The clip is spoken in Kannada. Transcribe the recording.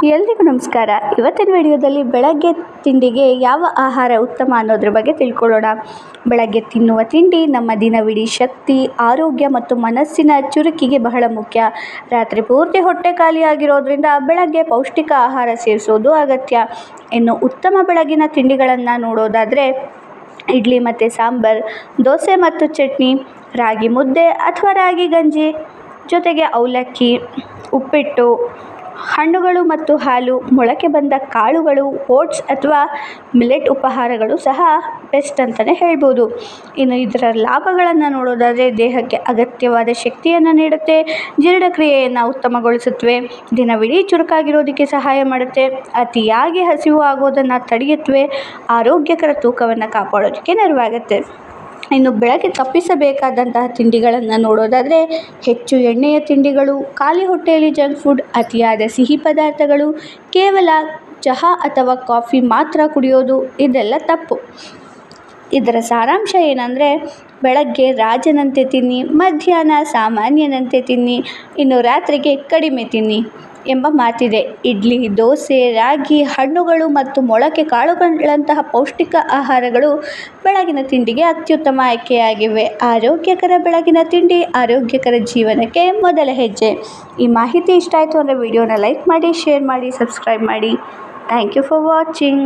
ಎಲ್ರಿಗೂ ನಮಸ್ಕಾರ. ಇವತ್ತಿನ ವಿಡಿಯೋದಲ್ಲಿ ಬೆಳಗ್ಗೆ ತಿಂಡಿಗೆ ಯಾವ ಆಹಾರ ಉತ್ತಮ ಅನ್ನೋದ್ರ ಬಗ್ಗೆ ತಿಳ್ಕೊಳ್ಳೋಣ. ಬೆಳಗ್ಗೆ ತಿನ್ನುವ ತಿಂಡಿ ನಮ್ಮ ದಿನವಿಡೀ ಶಕ್ತಿ, ಆರೋಗ್ಯ ಮತ್ತು ಮನಸ್ಸಿನ ಚುರುಕಿಗೆ ಬಹಳ ಮುಖ್ಯ. ರಾತ್ರಿ ಪೂರ್ತಿ ಹೊಟ್ಟೆ ಖಾಲಿಯಾಗಿರೋದ್ರಿಂದ ಬೆಳಗ್ಗೆ ಪೌಷ್ಟಿಕ ಆಹಾರ ಸೇವಿಸೋದು ಅಗತ್ಯ. ಇನ್ನು ಉತ್ತಮ ಬೆಳಗಿನ ತಿಂಡಿಗಳನ್ನು ನೋಡೋದಾದರೆ ಇಡ್ಲಿ ಮತ್ತು ಸಾಂಬಾರ್, ದೋಸೆ ಮತ್ತು ಚಟ್ನಿ, ರಾಗಿ ಮುದ್ದೆ ಅಥವಾ ರಾಗಿ ಗಂಜಿ, ಜೊತೆಗೆ ಅವಲಕ್ಕಿ, ಉಪ್ಪಿಟ್ಟು, ಹಣ್ಣುಗಳು ಮತ್ತು ಹಾಲು, ಮೊಳಕೆ ಬಂದ ಕಾಳುಗಳು, ಓಟ್ಸ್ ಅಥವಾ ಮಿಲೆಟ್ ಉಪಹಾರಗಳು ಸಹ ಬೆಸ್ಟ್ ಅಂತಲೇ ಹೇಳ್ಬೋದು. ಇನ್ನು ಇದರ ಲಾಭಗಳನ್ನು ನೋಡೋದಾದರೆ ದೇಹಕ್ಕೆ ಅಗತ್ಯವಾದ ಶಕ್ತಿಯನ್ನು ನೀಡುತ್ತೆ, ಜೀರ್ಣಕ್ರಿಯೆಯನ್ನು ಉತ್ತಮಗೊಳಿಸುತ್ತವೆ, ದಿನವಿಡೀ ಚುರುಕಾಗಿರೋದಕ್ಕೆ ಸಹಾಯ ಮಾಡುತ್ತೆ, ಅತಿಯಾಗಿ ಹಸಿವು ಆಗೋದನ್ನು ತಡೆಯುತ್ತವೆ, ಆರೋಗ್ಯಕರ ತೂಕವನ್ನು ಕಾಪಾಡೋದಕ್ಕೆ ನೆರವಾಗುತ್ತೆ. ಇನ್ನು ಬೆಳಗ್ಗೆ ತಪ್ಪಿಸಬೇಕಾದಂತಹ ತಿಂಡಿಗಳನ್ನು ನೋಡೋದಾದರೆ ಹೆಚ್ಚು ಎಣ್ಣೆಯ ತಿಂಡಿಗಳು, ಖಾಲಿ ಹೊಟ್ಟೆಯಲ್ಲಿ ಜಂಕ್ ಫುಡ್, ಅತಿಯಾದ ಸಿಹಿ ಪದಾರ್ಥಗಳು, ಕೇವಲ ಚಹಾ ಅಥವಾ ಕಾಫಿ ಮಾತ್ರ ಕುಡಿಯೋದು, ಇದೆಲ್ಲ ತಪ್ಪು. ಇದರ ಸಾರಾಂಶ ಏನಂದರೆ ಬೆಳಗ್ಗೆ ರಾಜನಂತೆ ತಿನ್ನಿ, ಮಧ್ಯಾಹ್ನ ಸಾಮಾನ್ಯನಂತೆ ತಿನ್ನಿ, ಇನ್ನು ರಾತ್ರಿಗೆ ಕಡಿಮೆ ತಿನ್ನಿ ಎಂಬ ಮಾತಿದೆ. ಇಡ್ಲಿ, ದೋಸೆ, ರಾಗಿ, ಹಣ್ಣುಗಳು ಮತ್ತು ಮೊಳಕೆ ಕಾಳುಗಳಂತಹ ಪೌಷ್ಟಿಕ ಆಹಾರಗಳು ಬೆಳಗಿನ ತಿಂಡಿಗೆ ಅತ್ಯುತ್ತಮ ಆಯ್ಕೆಯಾಗಿವೆ. ಆರೋಗ್ಯಕರ ಬೆಳಗಿನ ತಿಂಡಿ ಆರೋಗ್ಯಕರ ಜೀವನಕ್ಕೆ ಮೊದಲ ಹೆಜ್ಜೆ. ಈ ಮಾಹಿತಿ ಇಷ್ಟ ಆಯಿತು ಅಂದರೆ ವಿಡಿಯೋನ ಲೈಕ್ ಮಾಡಿ, ಶೇರ್ ಮಾಡಿ, ಸಬ್ಸ್ಕ್ರೈಬ್ ಮಾಡಿ. Thank you for watching.